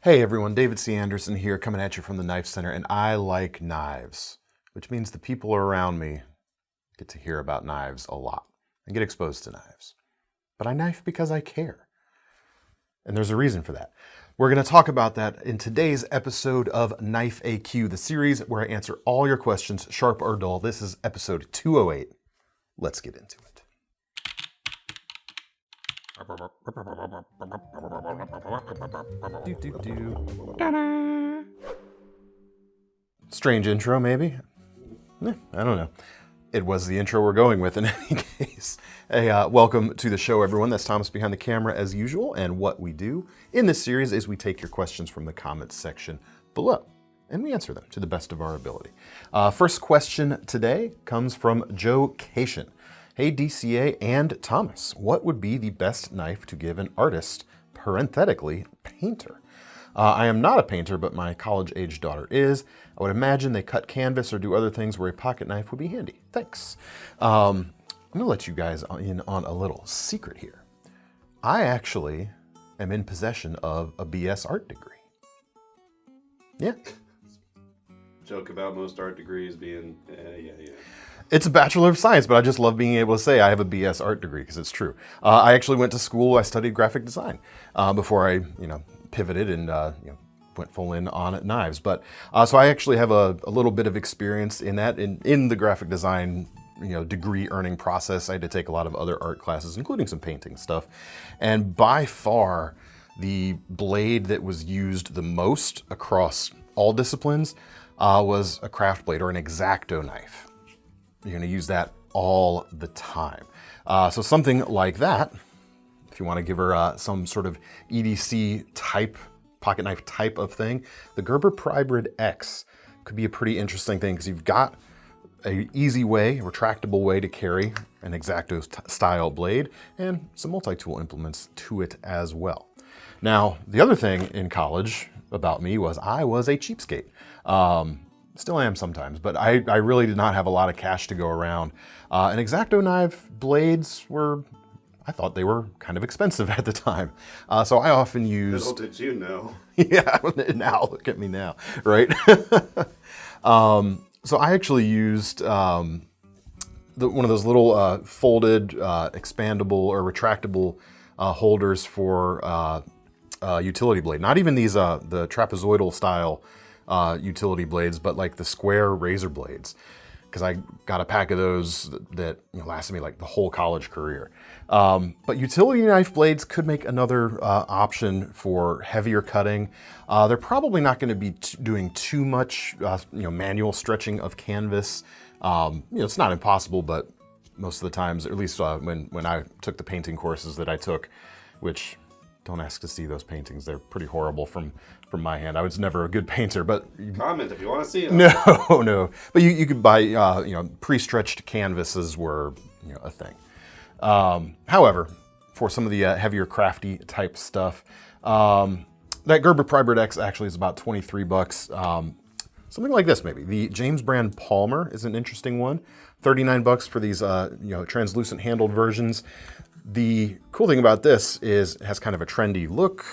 Hey everyone, David C. Anderson here, coming at you from the Knife Center, and I like knives, which means the people around me get to hear about knives a lot and get exposed to knives. But I knife because I care, and there's a reason for that. We're going to talk about that in today's episode of Knife AQ, the series where I answer all your questions, sharp or dull. This is episode 208. Let's get into it. Strange intro, maybe? I don't know. It was the intro we're going with in any case. Hey, welcome to the show, everyone. That's Thomas behind the camera as usual. And what we do in this series is we take your questions from the comments section below and we answer them to the best of our ability. First question today comes from Joe Cation. Hey, DCA and Thomas, what would be the best knife to give an artist, parenthetically, painter? I am not a painter, but my college-age daughter is. I would imagine they cut canvas or do other things where a pocket knife would be handy. Thanks. I'm going to let you guys in on a little secret here. I actually am in possession of a BS art degree. Yeah. Joke about most art degrees being, yeah. It's a Bachelor of Science, but I just love being able to say I have a BS art degree because it's true. I actually went to school, I studied graphic design before I, pivoted and, went full in on knives. But so I actually have a little bit of experience in that, in the graphic design, degree earning process. I had to take a lot of other art classes, including some painting stuff. And by far, the blade that was used the most across all disciplines was a craft blade or an X-Acto knife. You're going to use that all the time. So something like that, if you want to give her some sort of EDC type, pocket knife type of thing, the Gerber Prybrid X could be a pretty interesting thing because you've got an easy way, a retractable way to carry an X-Acto style blade and some multi-tool implements to it as well. Now, the other thing in college about me was I was a cheapskate. Still am sometimes, but I really did not have a lot of cash to go around. And X-Acto knife blades I thought they were kind of expensive at the time. So I often used... Little did you know. Yeah, now, look at me now, right? So I actually used one of those little folded, expandable or retractable holders for utility blade. Not even these, the trapezoidal style utility blades, but like the square razor blades, because I got a pack of those that lasted me like the whole college career. But utility knife blades could make another option for heavier cutting. They're probably not going to be doing too much manual stretching of canvas. It's not impossible, but most of the times, or at least when I took the painting courses that I took, which don't ask to see those paintings. They're pretty horrible from my hand. I was never a good painter, but... Comment if you want to see them. No. But you could buy, pre-stretched canvases were, a thing. However, for some of the heavier crafty type stuff, that Gerber Prybrid X actually is about $23. Something like this maybe. The James Brand Palmer is an interesting one. $39 for these, translucent handled versions. The cool thing about this is it has kind of a trendy look.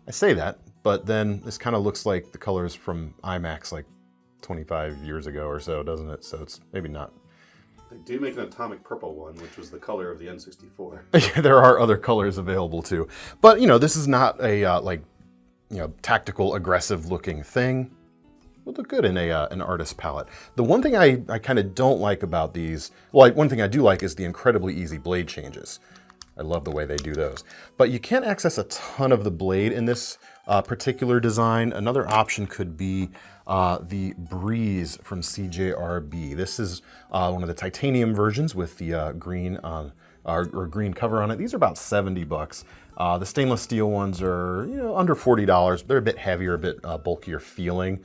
I say that, but then this kind of looks like the colors from IMAX like 25 years ago or so, doesn't it? So it's maybe not. They do make an atomic purple one, which was the color of the N64. Yeah, there are other colors available too. But, this is not a, tactical, aggressive looking thing. Would look good in an artist's palette. The one thing I kind of don't like about these, one thing I do like is the incredibly easy blade changes. I love the way they do those. But you can't access a ton of the blade in this particular design. Another option could be the Breeze from CJRB. This is one of the titanium versions with the green or green cover on it. These are about $70. The stainless steel ones are under $40. They're a bit heavier, a bit bulkier feeling.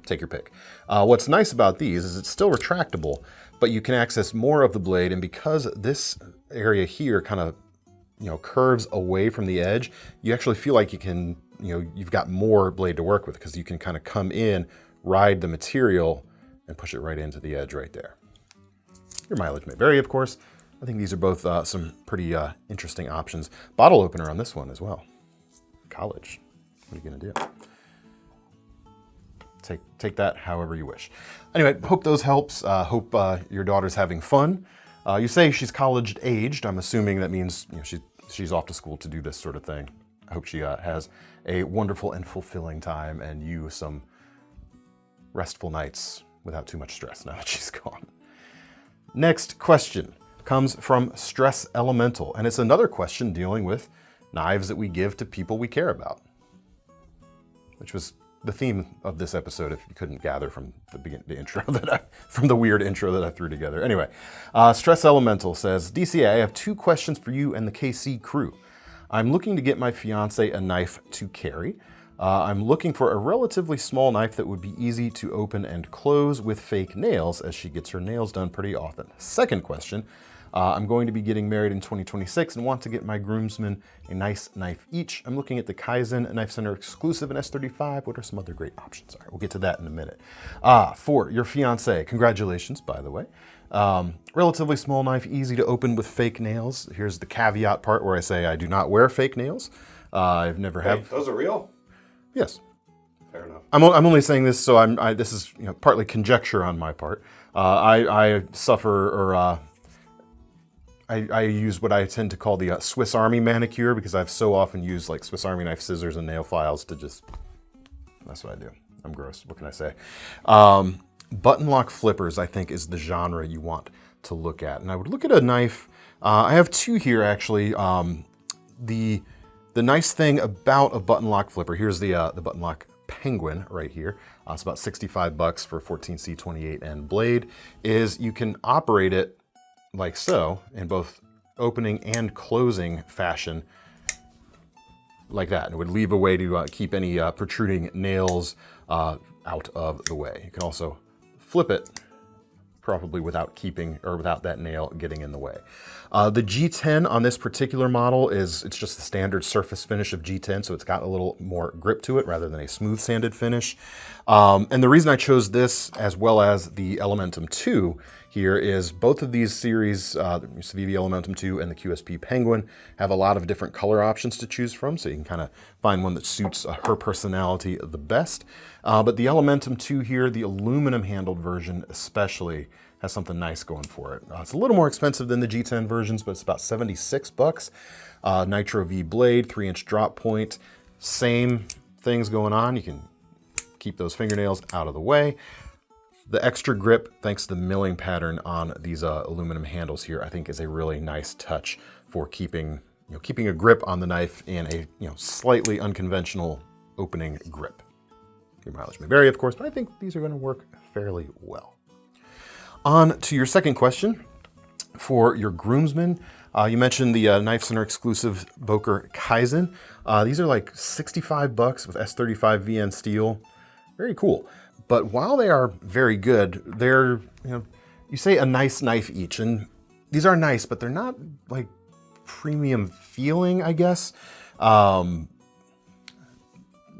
Take your pick. What's nice about these is it's still retractable, but you can access more of the blade, and because this area here kind of, curves away from the edge, you actually feel like you can, you've got more blade to work with because you can kind of come in, ride the material, and push it right into the edge right there. Your mileage may vary, of course. I think these are both some pretty interesting options. Bottle opener on this one as well. College. What are you gonna do? Take that however you wish. Anyway, hope those helps. Hope your daughter's having fun. You say she's college aged. I'm assuming that means she's off to school to do this sort of thing. I hope she has a wonderful and fulfilling time, and you some restful nights without too much stress now that she's gone. Next question comes from Stress Elemental, and it's another question dealing with knives that we give to people we care about, which was the theme of this episode, if you couldn't gather from from the weird intro that I threw together. Anyway, Stress Elemental says, DCA, I have 2 questions for you and the KC crew. I'm looking to get my fiance a knife to carry. I'm looking for a relatively small knife that would be easy to open and close with fake nails, as she gets her nails done pretty often. Second question, I'm going to be getting married in 2026 and want to get my groomsmen a nice knife each. I'm looking at the Kaizen KnifeCenter exclusive and S35. What are some other great options? All right, we'll get to that in a minute. For your fiance, congratulations, by the way. Relatively small knife, easy to open with fake nails. Here's the caveat part where I say I do not wear fake nails. I've never have. Those are real? Yes. Fair enough. I'm only saying this so this is partly conjecture on my part. I suffer, or I use what I tend to call the Swiss Army manicure, because I've so often used like Swiss Army knife scissors and nail files to just, that's what I do. I'm gross, what can I say? Button lock flippers, I think, is the genre you want to look at. And I would look at a knife, I have 2 here actually. The nice thing about a button lock flipper, here's the button lock Penguin right here. It's about $65 for 14C28 and blade, is you can operate it like so, in both opening and closing fashion, like that. And it would leave a way to keep any protruding nails out of the way. You can also flip it, probably without that nail getting in the way. The G10 on this particular model it's just the standard surface finish of G10, so it's got a little more grip to it rather than a smooth sanded finish. And the reason I chose this, as well as the Elementum 2 here, is both of these series, the Civivi Elementum 2 and the QSP Penguin, have a lot of different color options to choose from, so you can kind of find one that suits her personality the best. But the Elementum 2 here, the aluminum handled version especially, has something nice going for it. It's a little more expensive than the G10 versions, but it's about $76. Nitro V blade, 3-inch drop point, same things going on. You can keep those fingernails out of the way. The extra grip, thanks to the milling pattern on these aluminum handles here, I think is a really nice touch for keeping a grip on the knife in a slightly unconventional opening grip. Your mileage may vary, of course, but I think these are going to work fairly well. On to your second question. For your groomsmen, you mentioned the KnifeCenter exclusive Boker Kaizen. These are like $65 with S35 VN steel. Very cool. But while they are very good, they're, you say a nice knife each, and these are nice, but they're not like premium feeling, I guess. Let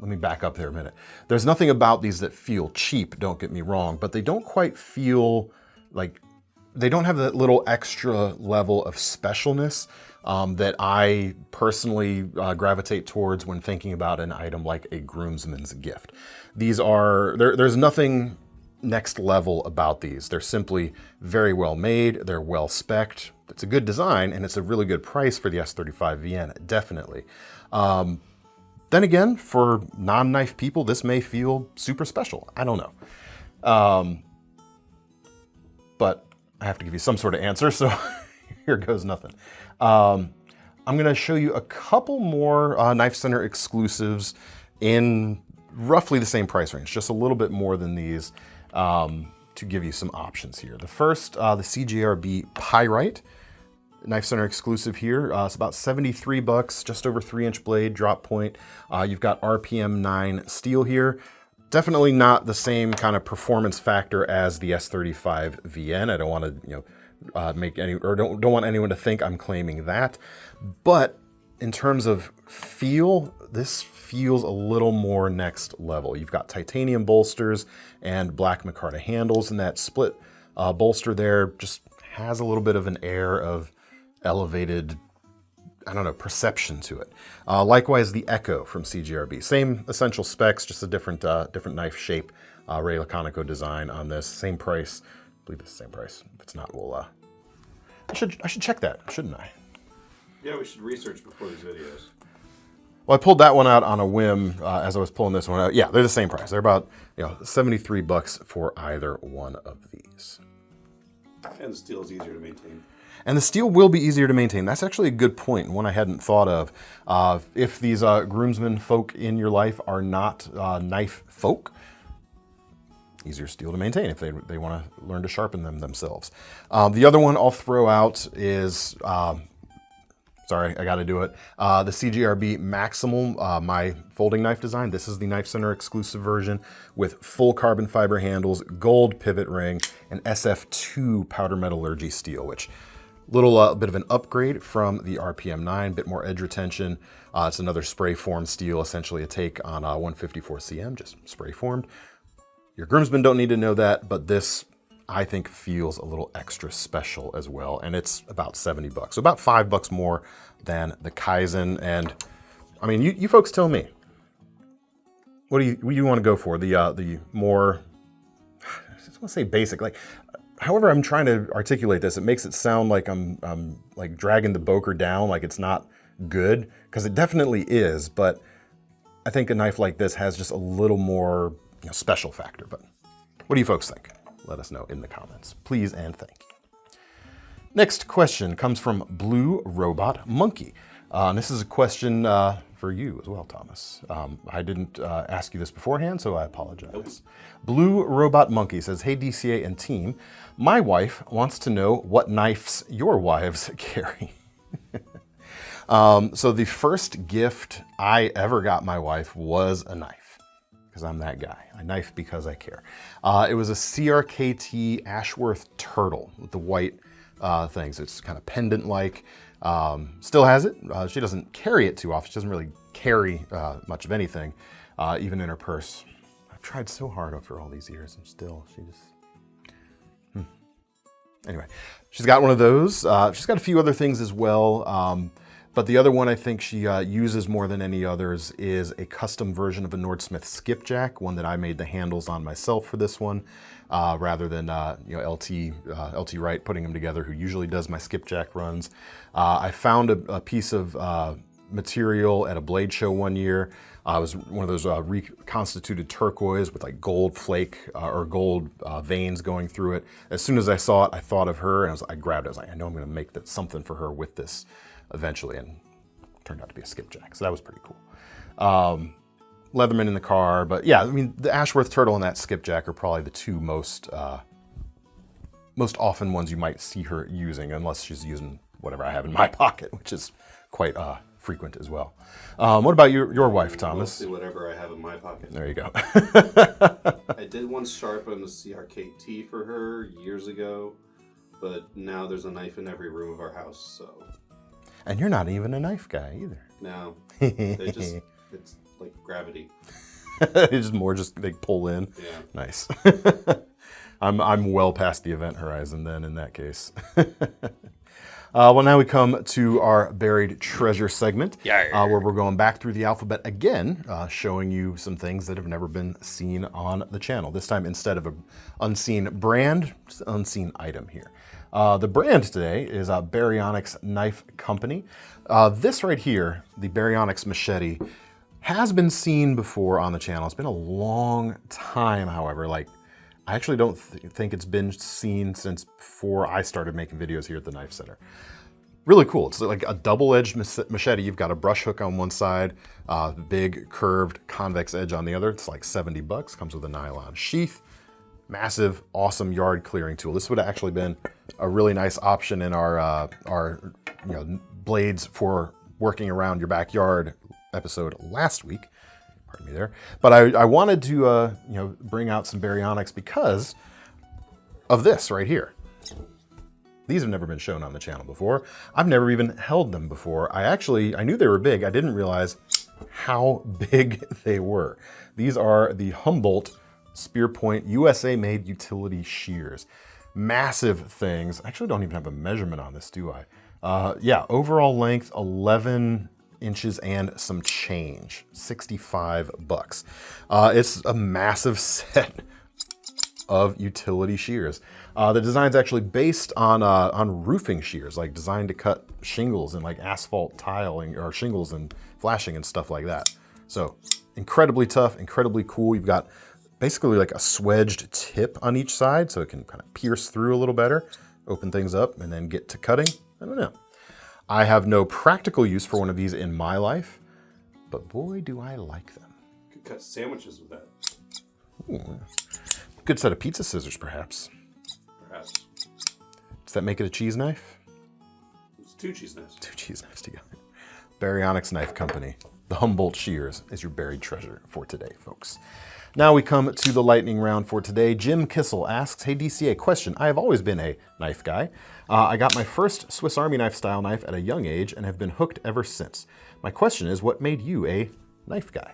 me back up there a minute. There's nothing about these that feel cheap, don't get me wrong, but they don't quite feel like, they don't have that little extra level of specialness that I personally gravitate towards when thinking about an item like a groomsman's gift. These are, there's nothing next level about these. They're simply very well made, they're well spec'd, it's a good design, and it's a really good price for the S35 VN, definitely. Then again, for non-knife people, this may feel super special. I don't know. But I have to give you some sort of answer, so here goes nothing. I'm gonna show you a couple more KnifeCenter exclusives in roughly the same price range, just a little bit more than these, to give you some options here. The first, the CJRB Pyrite, KnifeCenter exclusive here. It's about $73, just over 3-inch blade, drop point. You've got RPM 9 steel here. Definitely not the same kind of performance factor as the S35 VN. I don't want to, make any, or don't want anyone to think I'm claiming that. But in terms of feel, this feels a little more next level. You've got titanium bolsters and black micarta handles, and that split bolster there just has a little bit of an air of elevated I don't know, perception to it. Likewise, the Echo from CGRB. Same essential specs, just a different knife shape. Ray Laconico design on this. Same price. I believe it's the same price. If it's not, we'll... I should check that, shouldn't I? Yeah, we should research before these videos. Well, I pulled that one out on a whim as I was pulling this one out. Yeah, they're the same price. They're about $73 for either one of these. And the steel is easier to maintain. And the steel will be easier to maintain. That's actually a good point, and one I hadn't thought of. If these groomsmen folk in your life are not knife folk, easier steel to maintain if they want to learn to sharpen them themselves. The other one I'll throw out is, sorry, I got to do it, the CGRB Maximal, my folding knife design. This is the KnifeCenter exclusive version with full carbon fiber handles, gold pivot ring, and SF2 powder metallurgy steel, which little bit of an upgrade from the RPM 9, bit more edge retention. It's another spray formed steel, essentially a take on 154 CM, just spray formed. Your groomsmen don't need to know that, but this, I think, feels a little extra special as well, and it's about $70, so about $5 more than the Kaizen. And I mean, you folks tell me, what do you want to go for? The more, I just want to say basic, like, however I'm trying to articulate this, it makes it sound like I'm like dragging the Boker down, like it's not good, because it definitely is, but I think a knife like this has just a little more special factor. But what do you folks think? Let us know in the comments, please and thank you. Next question comes from Blue Robot Monkey. And this is a question for you as well, Thomas. I didn't ask you this beforehand, so I apologize. Nope. Blue Robot Monkey says, hey DCA and team, my wife wants to know what knives your wives carry. So the first gift I ever got my wife was a knife. Because I'm that guy. I knife because I care. It was a CRKT Ashworth Turtle with the white things. It's kind of pendant-like. Still has it. She doesn't carry it too often. She doesn't really carry much of anything, even in her purse. I've tried so hard over all these years, and still, she just... Anyway, she's got one of those. She's got a few other things as well. But the other one I think she uses more than any others is a custom version of a Nordsmith skipjack, one that I made the handles on myself for this one, rather than LT Wright putting them together, who usually does my skipjack runs. I found a piece of material at a blade show one year. It was one of those reconstituted turquoise with like gold flake or gold veins going through it. As soon as I saw it, I thought of her, and I grabbed it. I was like, I know I'm going to make something for her with this eventually, and it turned out to be a skipjack, so that was pretty cool. Leatherman in the car, but yeah, I mean, the Ashworth Turtle and that skipjack are probably the two most often ones you might see her using, unless she's using whatever I have in my pocket, which is quite frequent as well. What about your wife, Thomas? Mostly whatever I have in my pocket. There you go. I did once sharpen the CRKT for her years ago, but now there's a knife in every room of our house, so... And you're not even a knife guy either. No, it's like gravity. It's more just they pull in. Yeah. Nice. I'm well past the event horizon then in that case. Well, now we come to our buried treasure segment, where we're going back through the alphabet again, showing you some things that have never been seen on the channel. This time, instead of an unseen brand, just an unseen item here. The brand today is Baryonyx Knife Company. This right here, the Baryonyx Machete, has been seen before on the channel. It's been a long time, however. Like, I actually don't think it's been seen since before I started making videos here at the KnifeCenter. Really cool. It's like a double-edged machete. You've got a brush hook on one side, big curved convex edge on the other. It's like $70. Comes with a nylon sheath. Massive, awesome yard clearing tool. This would have actually been a really nice option in our blades for working around your backyard episode last week. Pardon me there. But I wanted to bring out some Baryonyx because of this right here. These have never been shown on the channel before. I've never even held them before. I knew they were big. I didn't realize how big they were. These are the Humboldt Spearpoint USA-made utility shears. Massive things. I actually don't even have a measurement on this, do I? Yeah, overall length 11 inches and some change, $65. It's a massive set of utility shears. The design's actually based on roofing shears, like designed to cut shingles and like asphalt tiling or shingles and flashing and stuff like that. So incredibly tough, incredibly cool. You've got basically like a swedged tip on each side, so it can kind of pierce through a little better, open things up, and then get to cutting. I don't know. I have no practical use for one of these in my life, but boy, do I like them. Could cut sandwiches with that. Ooh. Good set of pizza scissors, perhaps. Perhaps. Does that make it a cheese knife? It's 2 cheese knives. 2 cheese knives together. Baryonyx Knife Company. The Humboldt shears is your buried treasure for today, folks. Now we come to the lightning round for today. Jim Kissel asks, hey DCA, question. I have always been a knife guy. I got my first Swiss Army knife style knife at a young age and have been hooked ever since. My question is, what made you a knife guy?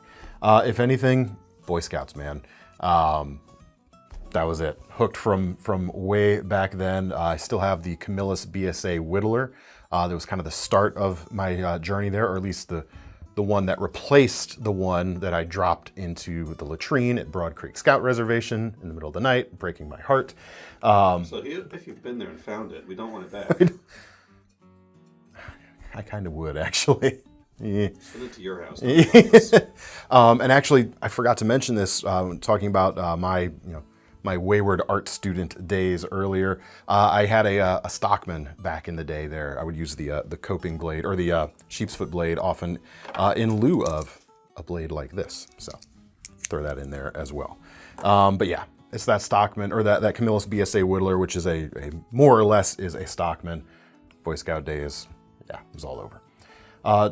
If anything, Boy Scouts, man. That was it. Hooked from way back then. I still have the Camillus BSA Whittler. That was kind of the start of my journey there, or at least the one that replaced the one that I dropped into the latrine at Broad Creek Scout Reservation in the middle of the night, breaking my heart. So if you've been there and found it, we don't want it back. I kind of would, actually. Yeah. Send it to your house. And actually, I forgot to mention this talking about my wayward art student days earlier. I had a Stockman back in the day there. I would use the coping blade or the sheep's foot blade often in lieu of a blade like this. So throw that in there as well. But yeah, it's that Stockman or that Camillus BSA Whittler, which is a more or less is a Stockman. Boy Scout days, yeah, it was all over.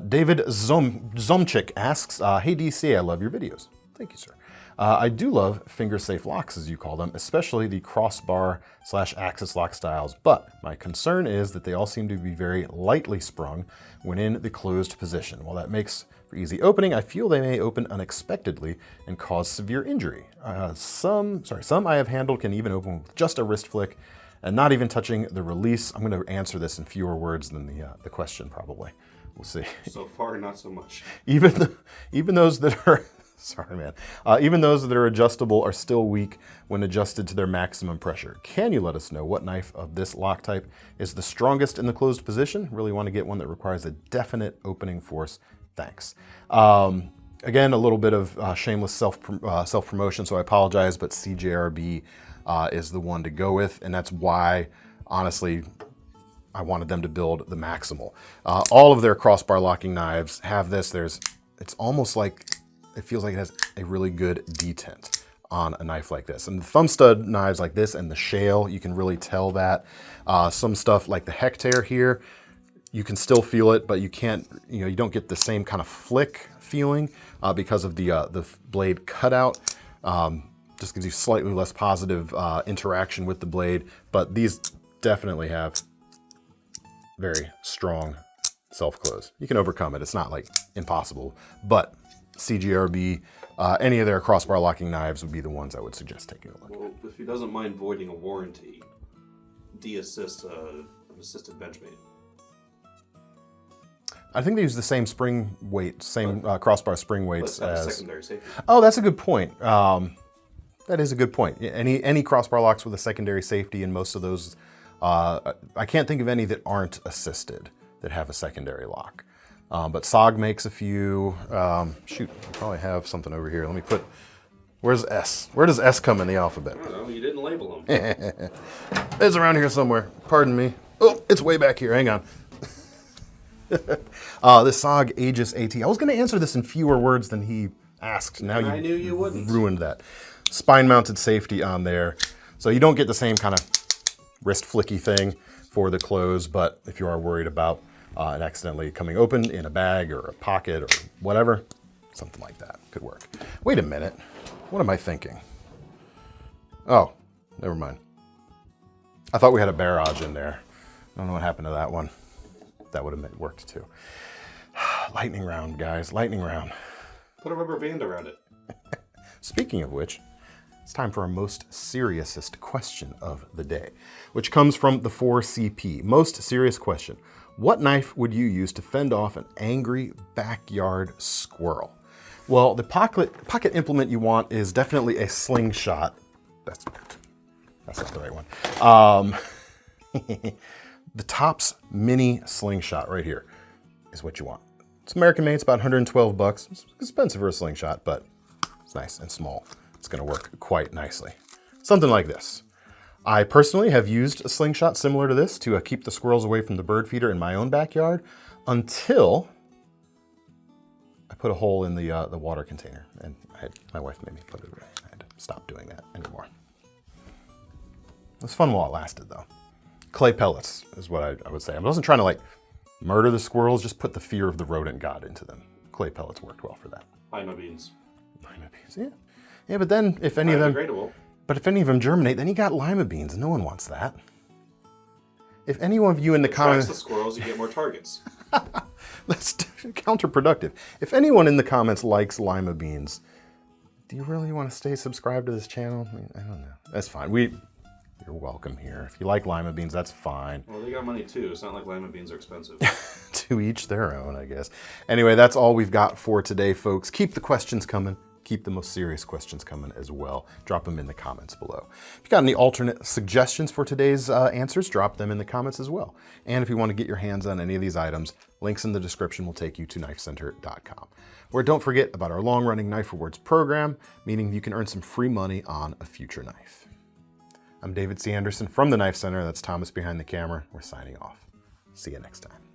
David Zomchik asks, hey DC, I love your videos. Thank you, sir. I do love finger-safe locks, as you call them, especially the crossbar/axis lock styles, but my concern is that they all seem to be very lightly sprung when in the closed position. While that makes for easy opening, I feel they may open unexpectedly and cause severe injury. Some I have handled can even open with just a wrist flick and not even touching the release. I'm going to answer this in fewer words than the question, probably. We'll see. So far, not so much. Even those that are... Sorry, man. Even those that are adjustable are still weak when adjusted to their maximum pressure. Can you let us know what knife of this lock type is the strongest in the closed position? Really want to get one that requires a definite opening force. Thanks. Again, a little bit of shameless self-promotion, so I apologize, but CJRB is the one to go with, and that's why, honestly, I wanted them to build the Maximal. All of their crossbar locking knives have this. It's almost like... It feels like it has a really good detent on a knife like this. And the thumb stud knives like this and the shale, you can really tell that. Some stuff like the Hectare here, you can still feel it, but you can't, you don't get the same kind of flick feeling because of the blade cutout. Just gives you slightly less positive interaction with the blade, but these definitely have very strong self-close. You can overcome it. It's not like impossible, but CGRB, any of their crossbar locking knives would be the ones I would suggest taking a look. Well, if he doesn't mind voiding a warranty, de-assist an assisted Benchmade. I think they use the same spring weight, crossbar spring weights as secondary safety. Oh, that's a good point. That is a good point. Any crossbar locks with a secondary safety, and most of those, I can't think of any that aren't assisted that have a secondary lock. But SOG makes a few. Shoot, I probably have something over here. Let me put, where's S? Where does S come in the alphabet? I don't know, you didn't label them. It's around here somewhere. Pardon me. Oh, it's way back here. Hang on. This SOG Aegis AT. I was going to answer this in fewer words than he asked. Now I knew you wouldn't. Ruined that. Spine-mounted safety on there. So you don't get the same kind of wrist flicky thing for the close, but if you are worried about it accidentally coming open in a bag or a pocket or whatever, something like that could work. Wait a minute. What am I thinking? Oh, never mind. I thought we had a barrage in there. I don't know what happened to that one. That would have worked too. Lightning round, guys. Lightning round. Put a rubber band around it. Speaking of which, it's time for our most seriousest question of the day, which comes from the 4CP. Most serious question. What knife would you use to fend off an angry backyard squirrel? Well, the pocket implement you want is definitely a slingshot. That's not the right one. The Tops Mini Slingshot right here is what you want. It's American made, it's about 112 bucks. It's expensive for a slingshot, but it's nice and small. It's gonna work quite nicely. Something like this. I personally have used a slingshot similar to this to keep the squirrels away from the bird feeder in my own backyard until I put a hole in the water container, and my wife made me put it away. I had to stop doing that anymore. It was fun while it lasted, though. Clay pellets is what I would say. I wasn't trying to like murder the squirrels, just put the fear of the rodent god into them. Clay pellets worked well for that. Lima beans. Lima beans, yeah. Yeah, but then if any of them... Biodegradable. But if any of them germinate, then you got lima beans. No one wants that. If any one of you in the comments... the squirrels, you get more targets. That's counterproductive. If anyone in the comments likes lima beans, do you really want to stay subscribed to this channel? I mean, I don't know. That's fine. You're welcome here. If you like lima beans, that's fine. Well, they got money too. It's not like lima beans are expensive. To each their own, I guess. Anyway, that's all we've got for today, folks. Keep the questions coming. Keep the most serious questions coming as well. Drop them in the comments below. If you got any alternate suggestions for today's answers, drop them in the comments as well. And if you want to get your hands on any of these items, links in the description will take you to KnifeCenter.com. Where don't forget about our long-running Knife Rewards program, meaning you can earn some free money on a future knife. I'm David C. Anderson from the Knife Center. That's Thomas behind the camera. We're signing off. See you next time.